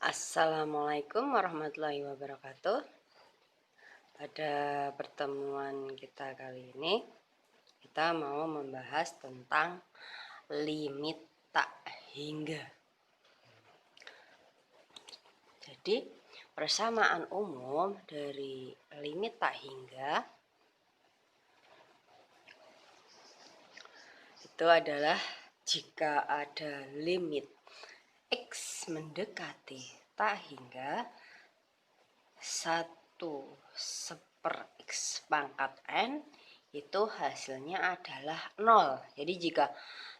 Assalamualaikum warahmatullahi wabarakatuh. Pada pertemuan kita kali ini, kita mau membahas tentang limit tak hingga. Jadi, persamaan umum dari limit tak hingga itu adalah jika ada limit X mendekati tak hingga 1/X itu hasilnya adalah 0. Jadi jika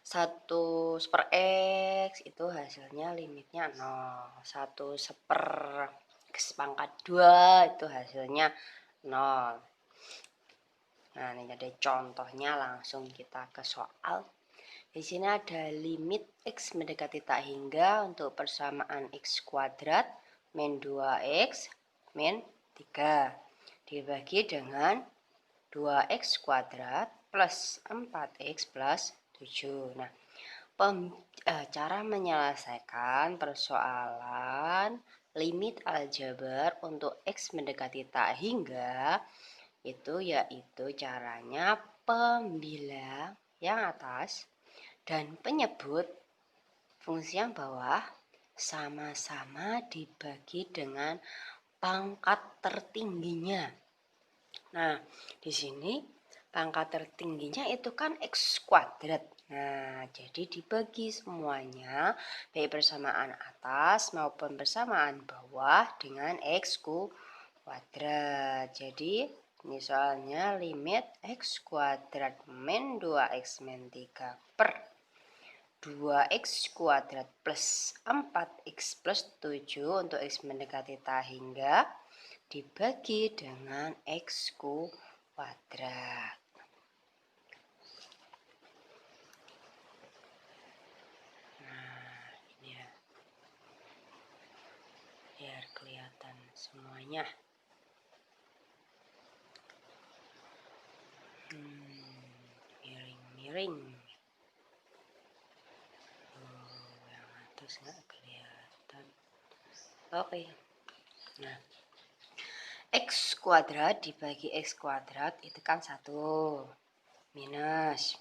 1/X itu hasilnya limitnya 0. 1/X2 itu hasilnya 0. Nah, ini ada contohnya, langsung kita ke soal. Di sini ada limit X mendekati tak hingga untuk persamaan X kuadrat min 2X min 3 dibagi dengan 2X kuadrat plus 4X plus 7. Nah, cara menyelesaikan persoalan limit aljabar untuk X mendekati tak hingga itu yaitu caranya pembilang yang atas dan penyebut fungsi yang bawah sama-sama dibagi dengan pangkat tertingginya. Nah, di sini pangkat tertingginya itu kan X kuadrat. Nah, jadi dibagi semuanya, baik persamaan atas maupun persamaan bawah dengan X kuadrat. Jadi, misalnya limit X kuadrat min 2X min 3 per 2X kuadrat plus 4X plus 7 untuk X mendekati tak hingga dibagi dengan X kuadrat. Nah, ini ya, biar kelihatan semuanya. Miring-miring. Yang atas nggak kelihatan. Oke. Nah, X kuadrat dibagi X kuadrat itu kan 1 minus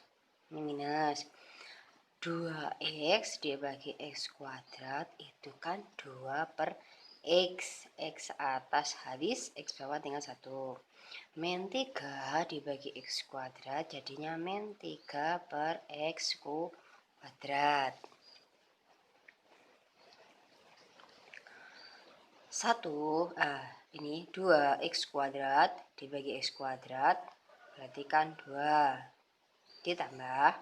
2X dibagi X kuadrat itu kan 2 per X. X atas habis, X bawah tinggal 1. Min 3 dibagi X kuadrat jadinya min 3 per X kuadrat. 1, ini 2X kuadrat dibagi X kuadrat berarti kan 2 ditambah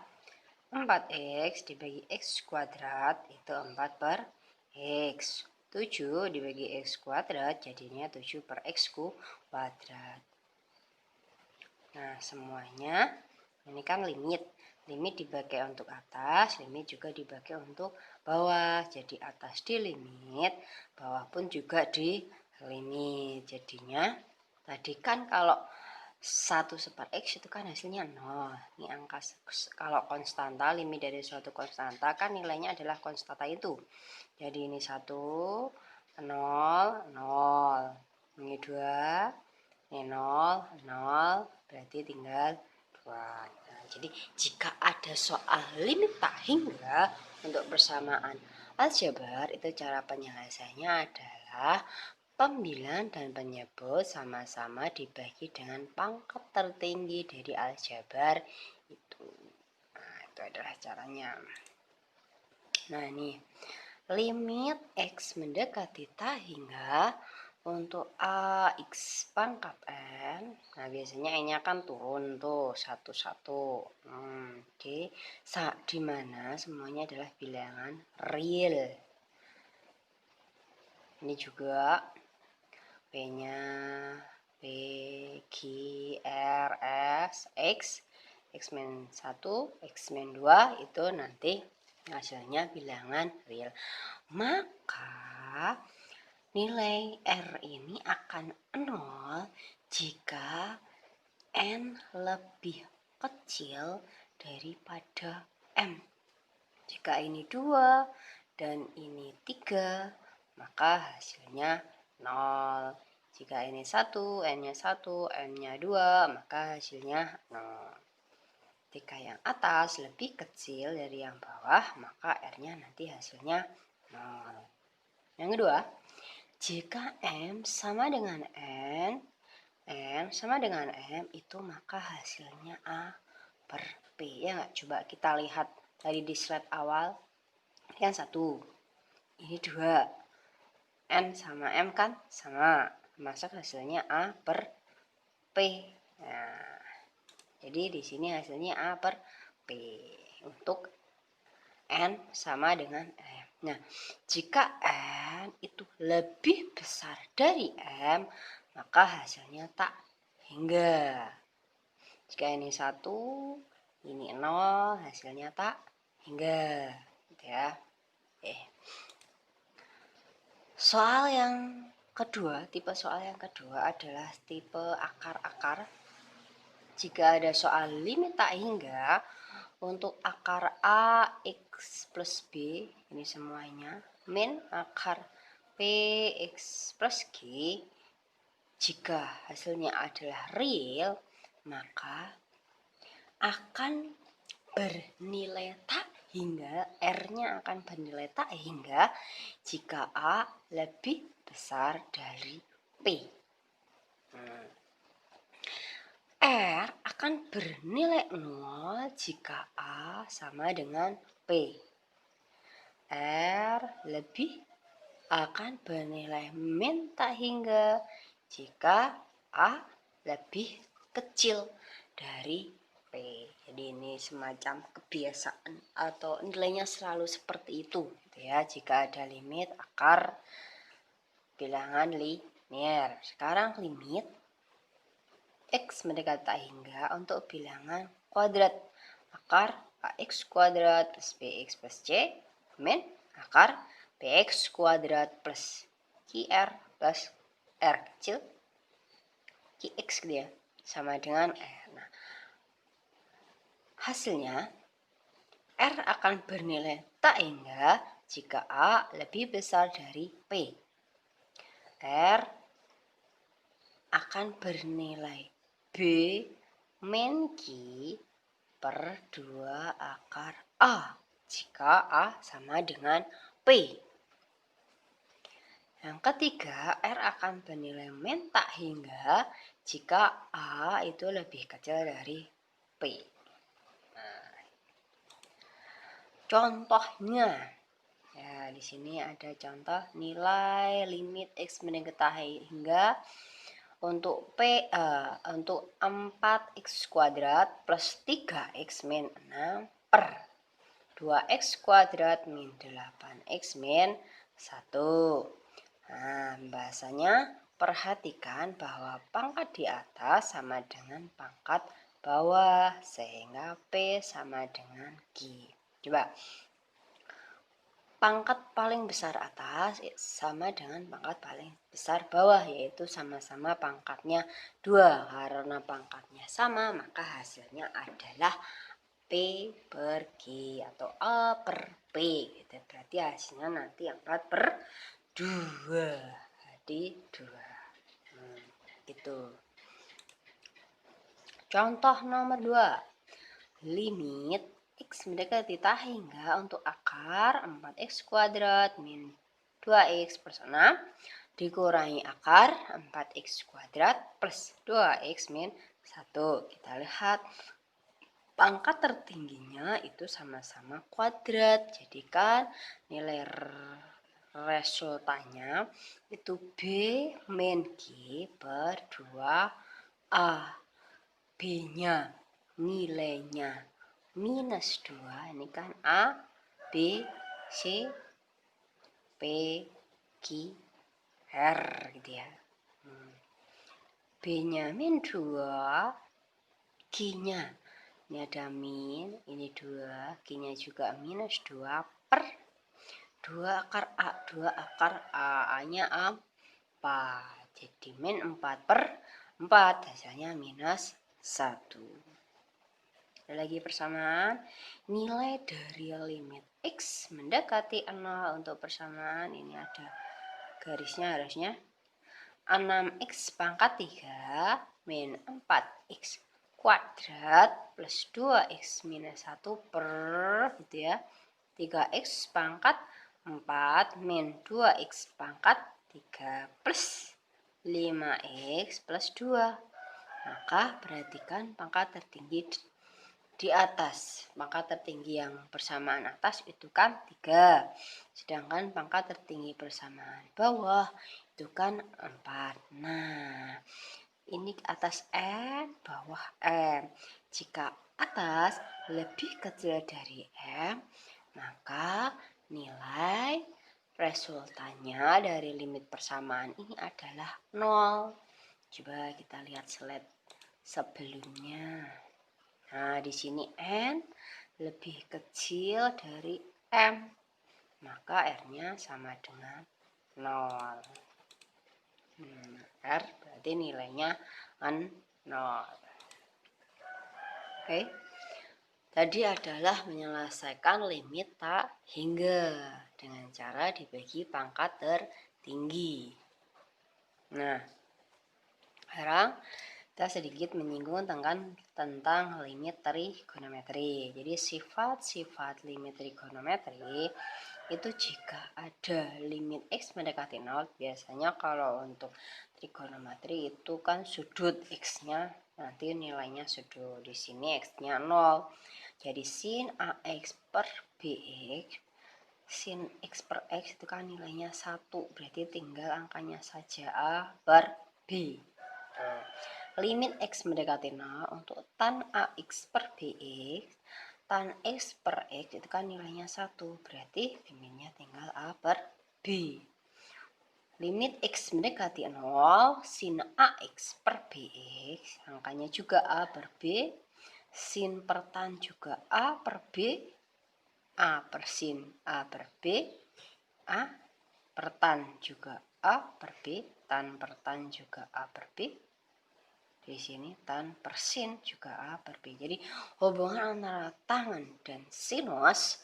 4X dibagi X kuadrat itu 4 per X. 7 dibagi X kuadrat jadinya 7 per X kuadrat. Nah, semuanya ini kan limit. Limit dibagi untuk atas, limit juga dibagi untuk bawah. Jadi atas di limit, bawah pun juga di limit. Jadinya tadi kan kalau 1/X itu kan hasilnya 0. Ini angka, kalau konstanta, limit dari suatu konstanta kan nilainya adalah konstanta itu. Jadi ini 1, 0, 0. Ini 2, ini 0, 0. Berarti tinggal 2. Nah, jadi jika ada soal limit tak hingga untuk persamaan aljabar, itu cara penyelesaiannya adalah pembilang dan penyebut sama-sama dibagi dengan pangkat tertinggi dari aljabar itu. Nah, itu adalah caranya. Nah, ini limit X mendekati tak hingga untuk AX pangkat N. Nah, biasanya N-nya kan turun tuh satu-satu. Di mana semuanya adalah bilangan real. Ini juga P-nya P, Q, R, S, X, X min 1, X min 2 itu nanti hasilnya bilangan real. Maka nilai R ini akan 0 jika N lebih kecil daripada M. Jika ini 2 dan ini 3, maka hasilnya 0. Jika ini 1, N-nya 1, M-nya 2, maka hasilnya 0. Ketika yang atas lebih kecil dari yang bawah, maka R-nya nanti hasilnya 0. Yang kedua, jika M sama dengan N sama dengan M, itu maka hasilnya A per P. Ya nggak? Coba kita lihat tadi di slide awal. Yang satu, ini 2. N sama M kan sama. Maka hasilnya A per P. Nah, jadi di sini hasilnya A per P untuk N sama dengan M. Nah, jika N itu lebih besar dari M, maka hasilnya tak hingga. Jika ini 1, ini 0, hasilnya tak hingga. Gitu ya. Soal yang kedua, tipe soal yang kedua adalah tipe akar-akar. Jika ada soal limit tak hingga, untuk akar A X plus B, ini semuanya, min akar P X plus G, jika hasilnya adalah real, maka akan bernilai tak hingga, R-nya akan bernilai tak hingga jika A lebih besar dari P. R akan bernilai 0 jika A sama dengan P. R lebih akan bernilai min tak hingga jika A lebih kecil dari P. Jadi ini semacam kebiasaan atau nilainya selalu seperti itu gitu ya, jika ada limit akar bilangan linier. Sekarang limit X mendekati tak hingga untuk bilangan kuadrat. Akar AX kuadrat plus BX plus C min akar BX kuadrat plus QR plus R kecil QX gitu ya, sama dengan R. Nah, hasilnya R akan bernilai tak hingga jika A lebih besar dari P. R akan bernilai B min Q per 2 akar A jika A sama dengan P. Yang ketiga, R akan bernilai min tak hingga jika A itu lebih kecil dari P. Nah, contohnya, ya di sini ada contoh nilai limit X mendekati tak hingga untuk untuk 4x kuadrat plus 3x min 6 per 2x kuadrat min 8x min 1. Nah, bahasanya perhatikan bahwa pangkat di atas sama dengan pangkat bawah, sehingga P sama dengan Q. Coba, pangkat paling besar atas sama dengan pangkat paling besar bawah, yaitu sama-sama pangkatnya 2. Karena pangkatnya sama, maka hasilnya adalah P per Q atau A per P gitu. Berarti hasilnya nanti 4 per 2. Jadi 2. Gitu. Contoh nomor 2. Limit X mendekati tak hingga untuk akar 4x kuadrat min 2x plus 6 dikurangi akar 4x kuadrat plus 2x min 1. Kita lihat pangkat tertingginya itu sama-sama kuadrat. Jadi kan nilai resultanya itu B min Q per 2A. B-nya nilainya minus 2. Ini kan A, B, C, P, Q, R gitu ya. B-nya min 2, Q-nya ini ada min, ini 2, Q-nya juga minus 2 per 2 akar A. 2 akar A-nya 4. Jadi min 4 per 4. Hasilnya minus 1. Ada lagi persamaan. Nilai dari limit X mendekati 0 untuk persamaan. Ini ada garisnya harusnya 6x pangkat 3 min 4x kuadrat plus 2x minus 1 per gitu ya 3x pangkat 4 min 2x pangkat 3 plus 5x plus 2. Maka perhatikan pangkat tertinggi di atas. Pangkat tertinggi yang persamaan atas itu kan 3. Sedangkan pangkat tertinggi persamaan bawah itu kan 4. Nah, ini atas N, bawah M. Jika atas lebih kecil dari M, maka nilai resultannya dari limit persamaan ini adalah 0. Coba kita lihat slide sebelumnya. Nah, di sini N lebih kecil dari M, maka R-nya sama dengan 0. R berarti nilainya 0. Oke. Tadi adalah menyelesaikan limit tak hingga dengan cara dibagi pangkat tertinggi. Nah, sekarang kita sedikit menyinggung tentang limit trigonometri. Jadi sifat-sifat limit trigonometri itu jika ada limit x mendekati 0, biasanya kalau untuk trigonometri itu kan sudut x-nya nanti nilainya sudut. Di sini x-nya 0. Jadi sin ax per bx, sin x per x itu kan nilainya 1, berarti tinggal angkanya saja a per b. Limit x mendekati 0 untuk tan ax per bx, tan x per x itu kan nilainya 1, berarti limitnya tinggal a per b. Limit x mendekati 0, sin ax per bx, angkanya juga a per b, sin per tan juga a per b, a per sin a per b, a per tan juga a per b, tan per tan juga a per b. Di sini tan per sin juga A per B. Jadi hubungan antara tangen dan sinus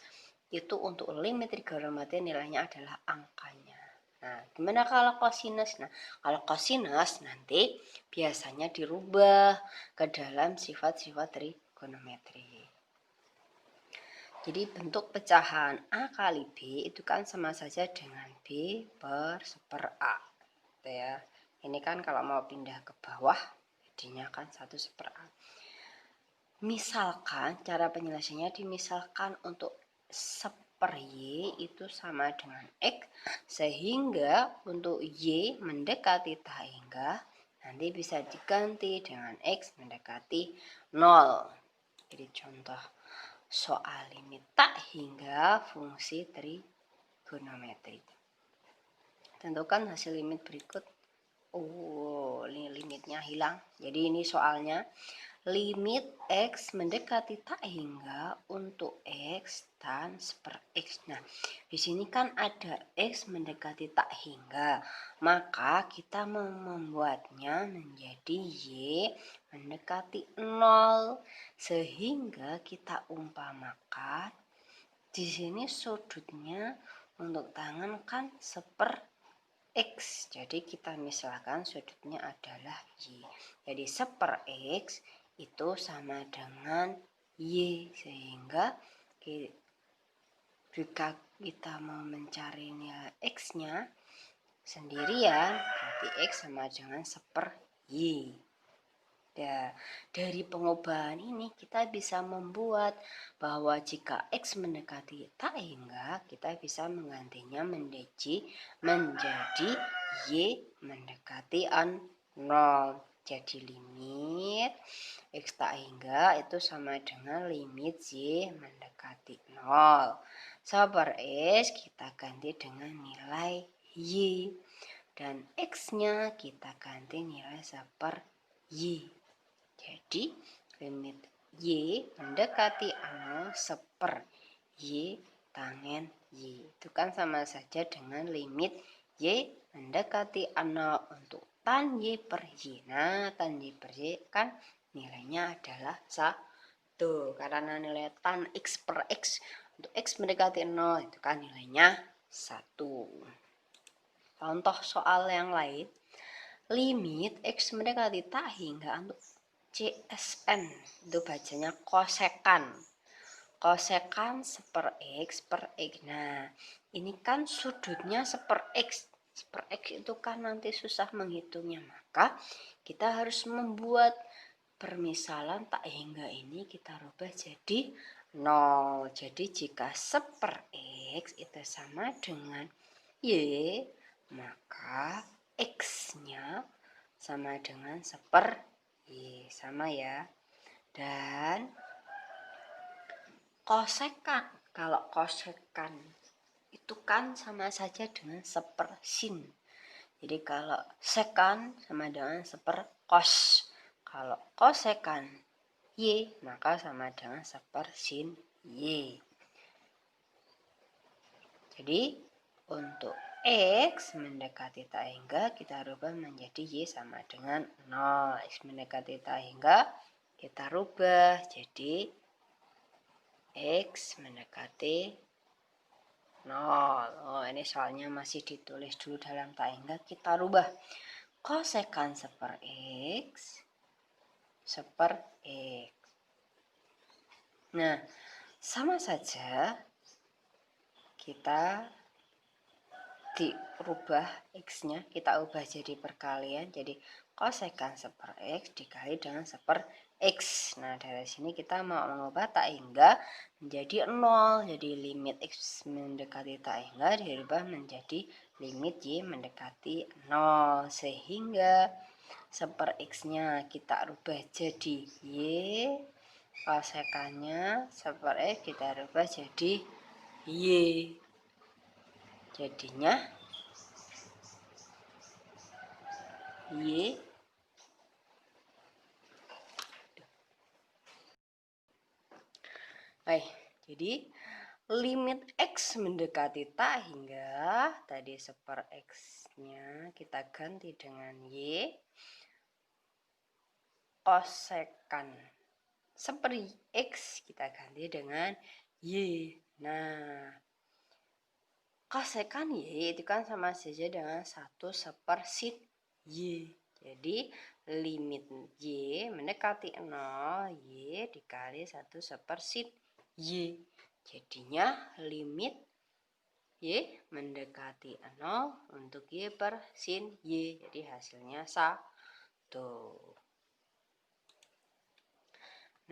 itu untuk limit trigonometri nilainya adalah angkanya. Nah, gimana kalau kosinus? Nah, kalau kosinus nanti biasanya dirubah ke dalam sifat-sifat trigonometri. Jadi bentuk pecahan A kali B itu kan sama saja dengan B per 1/A. Gitu ya. Ini kan kalau mau pindah ke bawah jadinya kan 1/A. Misalkan cara penyelesaiannya dimisalkan untuk 1/Y itu sama dengan X, sehingga untuk Y mendekati tak hingga nanti bisa diganti dengan X mendekati 0. Jadi contoh soal limit tak hingga fungsi trigonometri. Tentukan hasil limit berikut. Oh, ini limitnya hilang. Jadi ini soalnya limit x mendekati tak hingga untuk x tan 1/x. Nah, di sini kan ada x mendekati tak hingga, maka kita mau membuatnya menjadi y mendekati 0, sehingga kita umpamakan di sini sudutnya untuk tangan kan 1/x. Jadi kita misalkan sudutnya adalah y. Jadi 1/x itu sama dengan y, sehingga jika kita mau mencari nilai x-nya sendirian, berarti x sama dengan 1/y. Ya, dari pengubahan ini kita bisa membuat bahwa jika x mendekati tak hingga, kita bisa menggantinya menjadi y mendekati 0. Jadi limit x tak hingga itu sama dengan limit y mendekati 0. 1/x kita ganti dengan nilai y, dan x-nya kita ganti nilai 1/y. Jadi limit y mendekati 0 1/y tangen y. Itu kan sama saja dengan limit y mendekati 0 untuk tan y per y. Nah, tan y per y kan nilainya adalah 1. Karena nilai tan x per x untuk x mendekati 0 itu kan nilainya 1. Contoh soal yang lain, limit X mendekati tak hingga untuk CSN, itu bacanya kosekan. Kosekan seper X per X. Nah, ini kan sudutnya seper X. Seper X itu kan nanti susah menghitungnya. Maka kita harus membuat permisalan tak hingga ini kita rubah jadi 0. Jadi jika seper X itu sama dengan Y, maka X-nya sama dengan seper Y. Sama ya. Dan kosekan, kalau kosekan itu kan sama saja dengan seper sin. Jadi kalau sekan sama dengan seper kos. Kalau kosekan Y maka sama dengan seper sin Y. Jadi untuk X mendekati tak hingga kita rubah menjadi Y sama dengan 0. X mendekati tak hingga kita rubah jadi X mendekati 0. Oh, ini soalnya masih ditulis dulu dalam tak hingga, kita rubah kosekan seper X seper X. Nah, sama saja kita dirubah X-nya, kita ubah jadi perkalian, jadi kosekan seper X dikali dengan seper X. Nah, dari sini kita mau mengubah tak hingga menjadi 0. Jadi limit X mendekati tak hingga dirubah menjadi limit Y mendekati 0. Sehingga seper X-nya kita rubah jadi Y, kosekannya seper X kita rubah jadi Y. Jadinya Y. Baik, jadi limit X mendekati tak hingga tadi seper X-nya kita ganti dengan Y, kosekan seper X kita ganti dengan Y. Nah, kosekan Y itu kan sama saja dengan 1 seper sin Y. Jadi limit Y mendekati 0, Y dikali 1 seper sin Y. Jadinya limit Y mendekati 0 untuk Y per sin Y. Jadi hasilnya 1.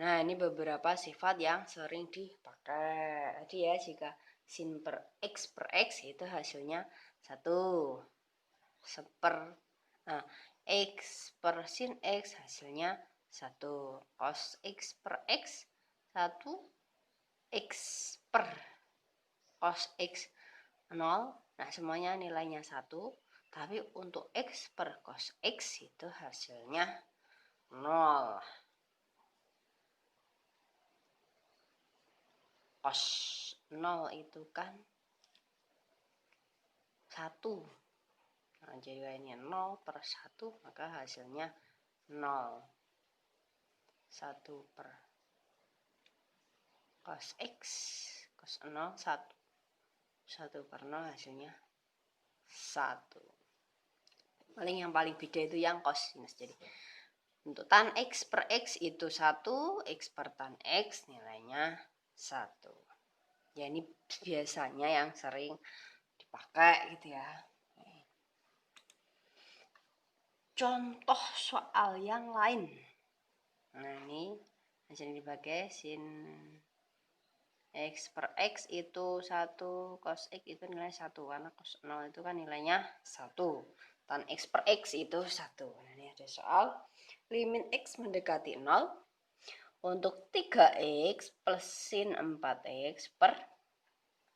Nah, ini beberapa sifat yang sering dipakai. Jadi ya, jika sin per X itu hasilnya 1 seper X per sin X hasilnya 1, cos X per X 1, X per cos X 0. Nah, semuanya nilainya 1, tapi untuk X per cos X itu hasilnya 0. Cos 0 itu kan 1. Nah, jadi ini 0 per 1, maka hasilnya 0. 1 per cos X, cos 0, 1. 1 per 0 hasilnya 1. Yang paling beda itu yang cosinus. Jadi untuk tan X per X itu 1, X per tan X nilainya 1. Ya, ini biasanya yang sering dipakai gitu ya. Contoh soal yang lain. Nah, ini hasilnya dipakai sin X per X itu 1, cos X itu nilai 1, karena cos 0 itu kan nilainya 1. Tan X per X itu 1. Nah, ini ada soal limit X mendekati 0 untuk 3X plus sin 4X per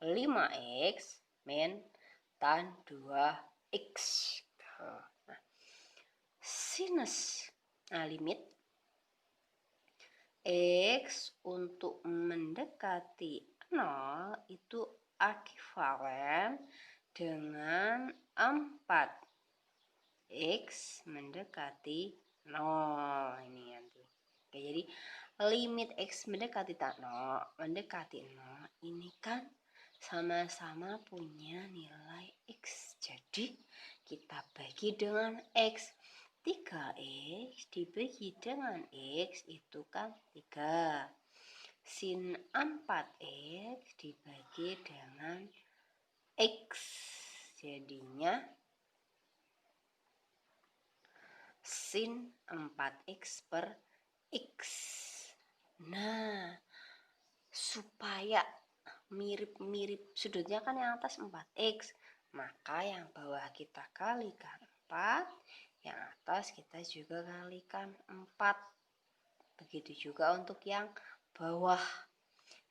5X min tan 2X. Nah, sinus limit X untuk mendekati 0 itu ekivalen dengan 4X mendekati 0. Ini nanti. Oke, jadi limit X mendekati 0 ini kan sama-sama punya nilai X. Jadi kita bagi dengan X. 3X dibagi dengan X itu kan 3. Sin 4X dibagi dengan X. Jadinya sin 4X per X. Nah, supaya mirip-mirip sudutnya kan yang atas 4X, maka yang bawah kita kalikan 4, yang atas kita juga kalikan 4. Begitu juga untuk yang bawah.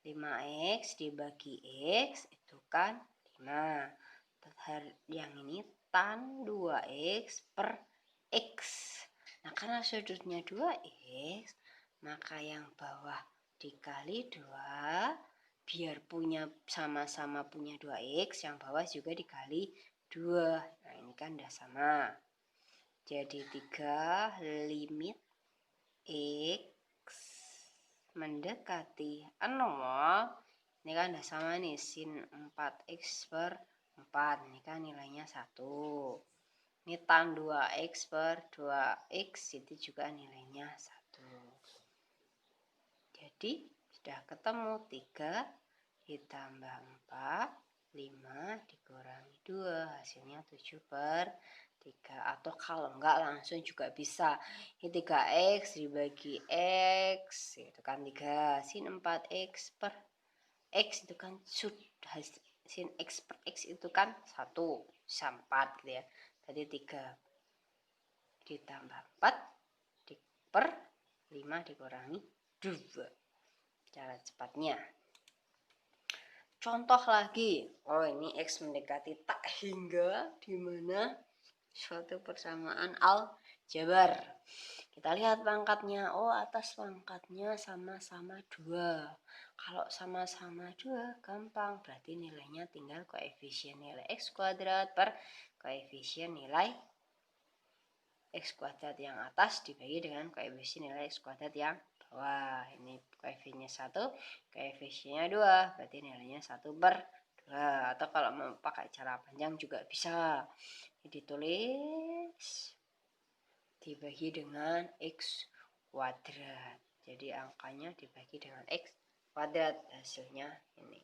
5X dibagi X itu kan 5. Yang ini tan 2X per X. Nah, karena sudutnya 2X, maka yang bawah dikali 2, biar punya sama-sama punya 2X, yang bawah juga dikali 2. Nah, ini kan udah sama. Jadi 3 limit X mendekati 0. Ini kan udah sama nih, sin 4X per 4. Ini kan nilainya 1. Ini tan 2X per 2X itu juga nilainya 1. Jadi sudah ketemu 3 ditambah 4, 5 dikurangi 2, hasilnya 7 per 3. Atau kalau enggak langsung juga bisa. Ini 3X dibagi X itu kan 3. Sin 4X per X itu kan sin X per X itu kan 1 sama 4 gitu ya. Tadi 3 ditambah 4 per 5 dikurangi 2. Cara cepatnya. Contoh lagi. Oh, ini X mendekati tak hingga, di mana suatu persamaan aljabar. Kita lihat pangkatnya. Oh, atas pangkatnya sama-sama 2. Kalau sama-sama 2 gampang. Berarti nilainya tinggal koefisien nilai X kuadrat per koefisien nilai X kuadrat yang atas dibagi dengan koefisien nilai X kuadrat yang bawah. Ini koefisiennya 1, koefisiennya 2, berarti nilainya 1 per 2. Atau kalau mau pakai cara panjang juga bisa. Ini ditulis dibagi dengan X kuadrat. Jadi angkanya dibagi dengan X kuadrat, hasilnya ini.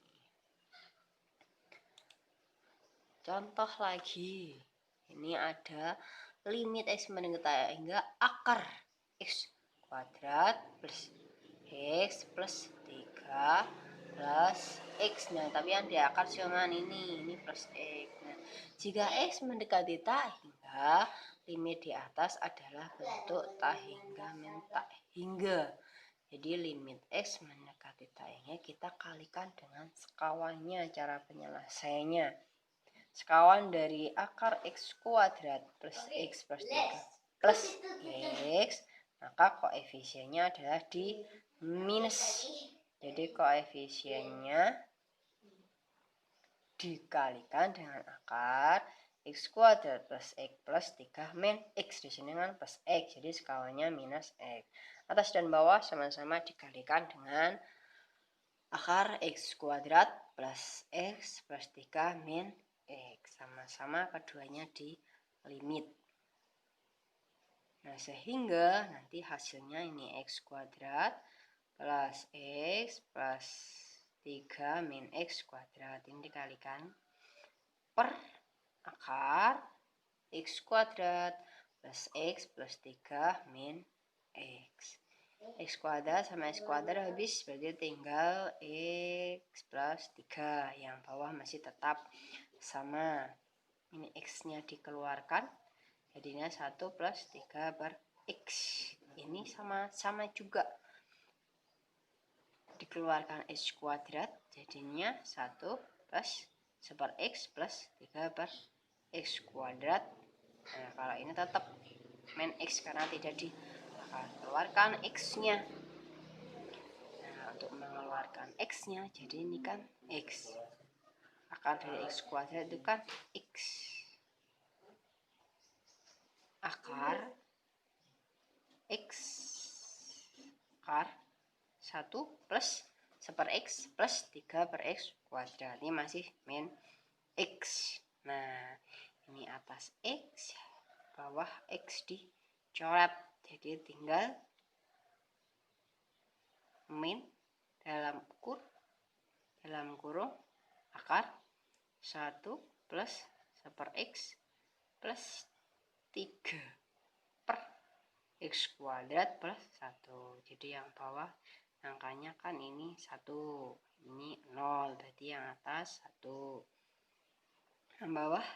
Contoh lagi. Ini ada limit X mendekati hingga akar X kuadrat plus X plus 3 plus X. Nah, tapi yang di akar cuma ini plus X. Nah, jika X mendekati tak hingga, limit di atas adalah bentuk tak hingga min tak hingga. Jadi limit X mendekati tak hingga kita kalikan dengan sekawannya. Cara penyelesaiannya, sekawan dari akar X kuadrat plus X plus 3 plus X, maka koefisiennya adalah di minus. Jadi koefisiennya dikalikan dengan akar X kuadrat plus X plus 3 min X. Di sini kan plus X, jadi sekawannya minus X. Atas dan bawah sama-sama dikalikan dengan akar X kuadrat plus X plus 3 min X. Sama-sama keduanya di limit. Nah, sehingga nanti hasilnya ini X kuadrat plus X plus 3 min X kuadrat. Ini dikalikan per akar X kuadrat plus X plus 3 min X. X kuadrat sama X kuadrat habis, berarti tinggal X plus 3. Yang bawah masih tetap sama. Ini X-nya dikeluarkan, jadinya 1 plus 3 per X. Ini sama juga. Dikeluarkan X kuadrat, jadinya 1 plus 1 per X plus 3 per X kuadrat. Nah, kalau ini tetap min X karena tidak dikeluarkan X-nya. Nah, untuk mengeluarkan X-nya, jadi ini kan X. Akar dari X kuadrat itu kan X. Akar X akar 1 plus 1/x plus 3/x kuadrat. Ini masih min x. Nah, ini atas x, bawah x dicoret. Jadi tinggal min dalam kurung akar 1 plus 1/x plus 3/x kuadrat plus 1. Jadi yang bawah angkanya kan ini 1, ini 0, berarti yang atas 1. Yang bawah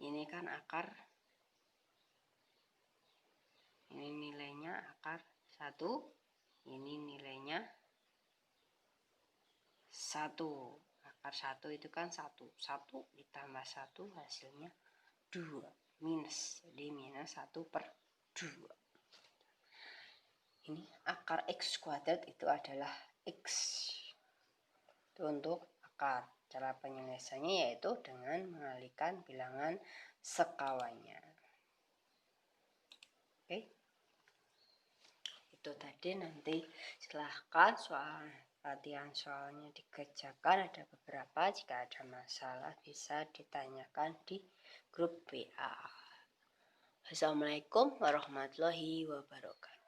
ini kan akar, ini nilainya akar 1, ini nilainya 1. Akar 1 itu kan 1 ditambah 1 hasilnya 2 minus, jadi minus 1/2. Ini akar x kuadrat itu adalah x. Itu untuk akar. Cara penyelesaiannya yaitu dengan mengalihkan bilangan sekawannya. Oke. Itu tadi, nanti silahkan latihan soalnya dikerjakan, ada beberapa. Jika ada masalah bisa ditanyakan di grup WA. Assalamualaikum warahmatullahi wabarakatuh.